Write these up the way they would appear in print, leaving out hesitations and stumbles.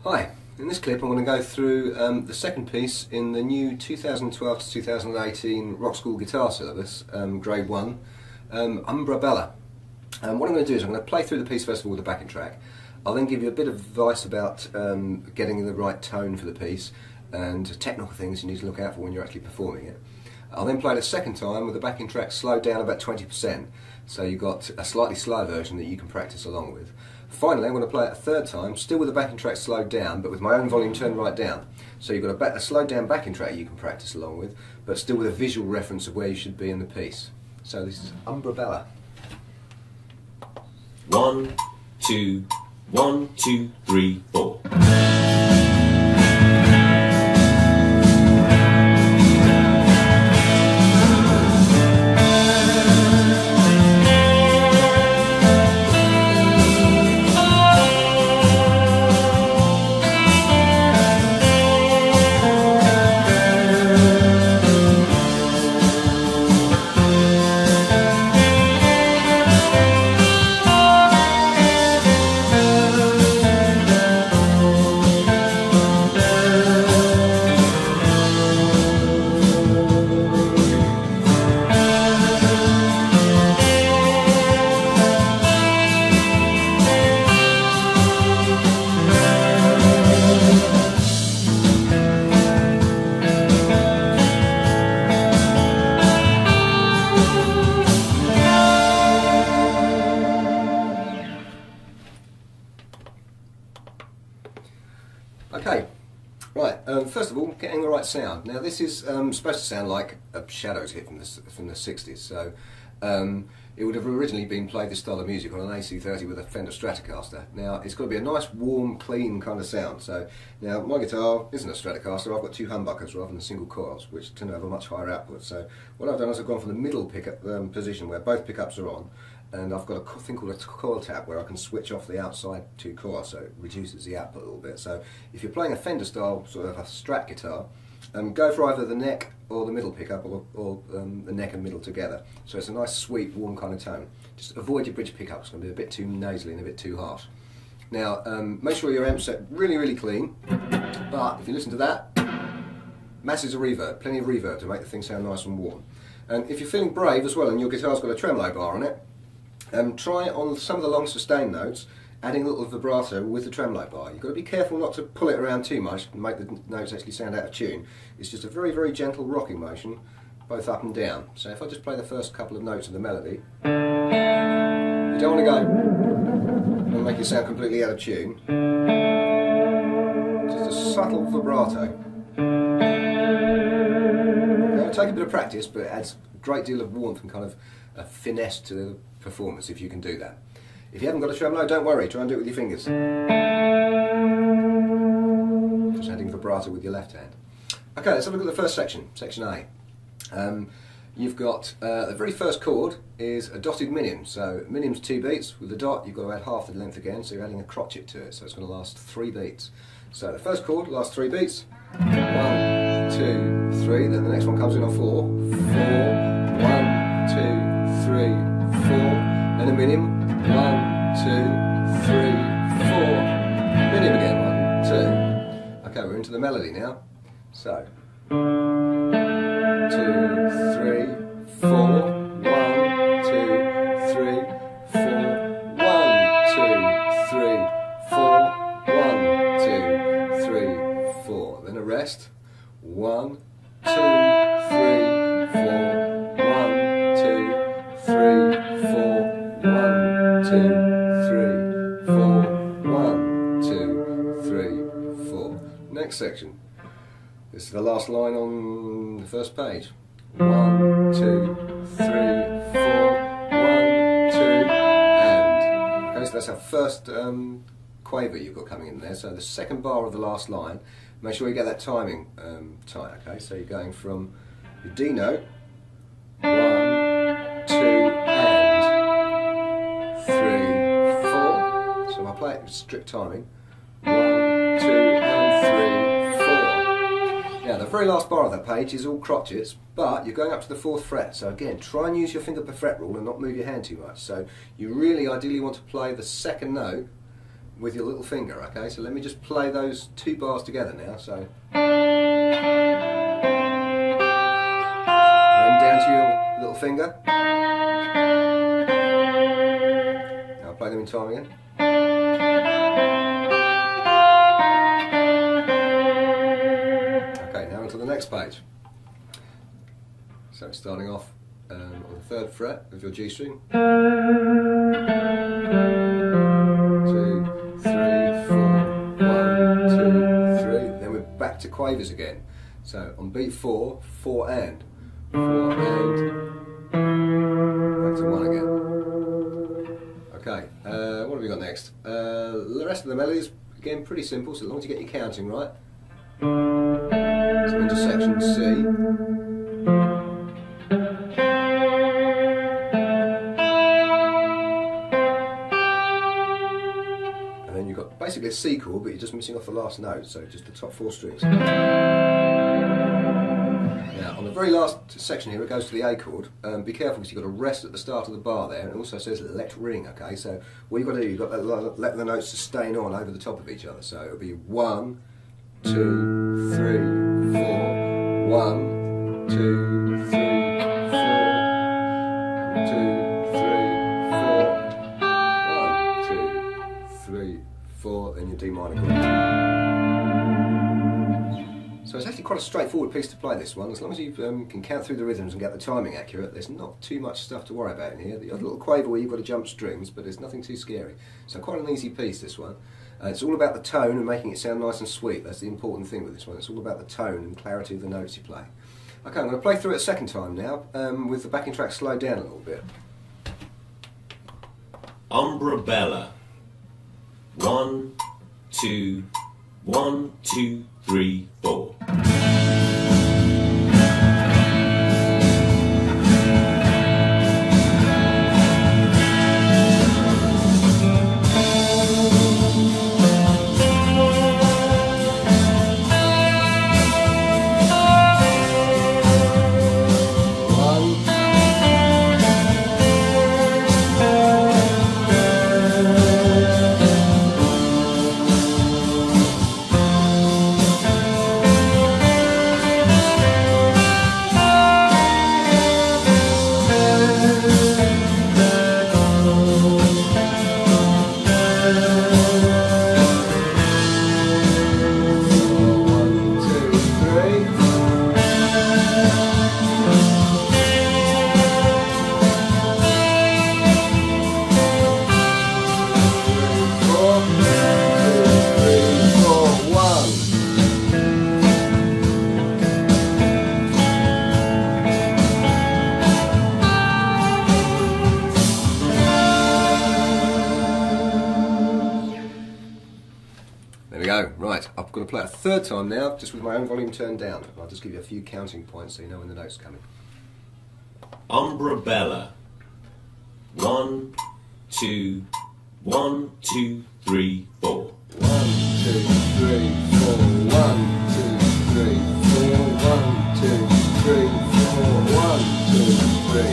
Hi, in this clip I'm going to go through the second piece in the new 2012 to 2018 Rockschool guitar syllabus, grade 1, Umbra Bella. What I'm going to do is I'm going to play through the piece first of all with the backing track. I'll then give you a bit of advice about getting the right tone for the piece and technical things you need to look out for when you're actually performing it. I'll then play it a second time with the backing track slowed down about 20%, so you've got a slightly slow version that you can practice along with. Finally, I'm going to play it a third time, still with the backing track slowed down, but with my own volume turned right down. So you've got a slowed down backing track you can practice along with, but still with a visual reference of where you should be in the piece. So this is Umbra Bella. 1, 2, 1, 2, 3, 4. Okay, right, first of all, getting the right sound. Now this is supposed to sound like a Shadows hit from the 60s, so it would have originally been played this style of music on an AC30 with a Fender Stratocaster. Now it's got to be a nice, warm, clean kind of sound. So now my guitar isn't a Stratocaster, I've got two humbuckers rather than single coils, which tend to have a much higher output. So what I've done is I've gone for the middle pickup position where both pickups are on, and I've got a thing called a coil tap where I can switch off the outside two coils, so it reduces the output a little bit. So if you're playing a Fender style sort of a Strat guitar, go for either the neck or the middle pickup, or the neck and middle together. So it's a nice, sweet, warm kind of tone. Just avoid your bridge pickup, it's going to be a bit too nasally and a bit too harsh. Now make sure your amp's set really, really clean, but if you listen to that, masses of reverb, plenty of reverb to make the thing sound nice and warm. And if you're feeling brave as well and your guitar's got a tremolo bar on it, try on some of the long sustain notes, adding a little vibrato with the tremolo bar. You've got to be careful not to pull it around too much and make the notes actually sound out of tune. It's just a very, very gentle rocking motion, both up and down. So if I just play the first couple of notes of the melody, you don't want to go and make it sound completely out of tune. Just a subtle vibrato. Now, it'll take a bit of practice, but it adds a great deal of warmth and kind of a finesse to the performance if you can do that. If you haven't got a tremolo, don't worry, try and do it with your fingers. Just adding vibrato with your left hand. Okay, let's have a look at the first section, section A. You've got the very first chord is a dotted minim. So minim's 2 beats, with the dot you've got to add half the length again, so you're adding a crotchet to it, so it's going to last 3 beats. So the first chord lasts 3 beats, 1, 2, 3, then the next one comes in on 4, 4, 1, 2, 3, 4, then a minim, 1, 2, 3, 4, minim again, 1, 2. Okay, we're into the melody now. So 2, 3, 4, 1, 2, 3, 4, 1, 2, 3, 4, 1, 2, 3, 4. Then a rest. 1, 2, 3, 4, 1, 2, 3, 4, 1, 2, 3, 4, 1, 2, 3, 4. Next section. This is the last line on the first page. 1, 2, 3, 4, 1, 2, and. Okay, so that's our first quaver you've got coming in there. So the second bar of the last line, make sure you get that timing tight. Okay, so you're going from your D note, 1, 2, and 3, 4. So I'll play it with strict timing. 1, 2, and 3, 4. Now the very last bar of that page is all crotchets, but you're going up to the 4th fret. So again, try and use your finger per fret rule and not move your hand too much. So you really ideally want to play the second note with your little finger, okay? So let me just play those 2 bars together now. So then down to your little finger. Now I'll play them in time again. Okay, now onto the next page. So starting off on the 3rd fret of your G string. 2, 3, 4, 1, 2, 3. Then we're back to quavers again. So on beat 4, 4 and. 4 and. Back to 1 again. Okay, what have we got next? The rest of the melody is again pretty simple, so as long as you get your counting right. So into section C. Basically a C chord, but you're just missing off the last note, so just the top 4 strings. Now, on the very last section here, it goes to the A chord. Be careful because you've got a rest at the start of the bar there, and it also says let ring, okay? So what you've got to do, you've got to let the notes sustain on over the top of each other. So it'll be 1, 2, 3, 4, 1, 2, 3, 4, then your D minor chord. So it's actually quite a straightforward piece to play, this one. As long as you can count through the rhythms and get the timing accurate, there's not too much stuff to worry about in here. The odd little quaver where you've got to jump strings, but there's nothing too scary. So quite an easy piece, this one. It's all about the tone and making it sound nice and sweet. That's the important thing with this one. It's all about the tone and clarity of the notes you play. Okay, I'm going to play through it a second time now, with the backing track slowed down a little bit. Umbra Bella. 1, 2, 1, 2, 3, 4. There we go. Right, I'm going to play it a 3rd time now, just with my own volume turned down. I'll just give you a few counting points so you know when the note's coming. Umbra Bella. 1, 2, 1, 2, 3, 4. 1, 2, 3, 4. 1, 2, 3, 4. 1, 2, 3, 4. 1, 2, 3.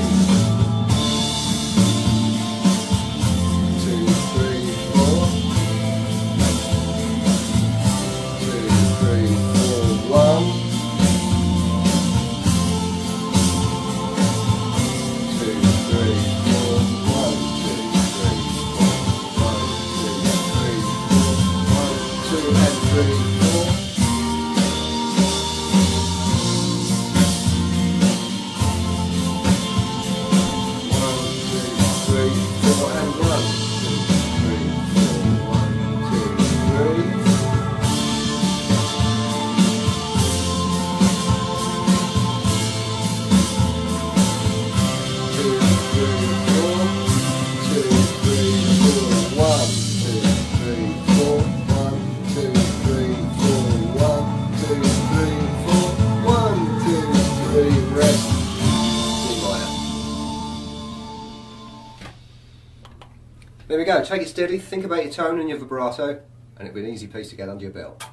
'There we go, take it steady, think about your tone and your vibrato, and it'll be an easy piece to get under your belt.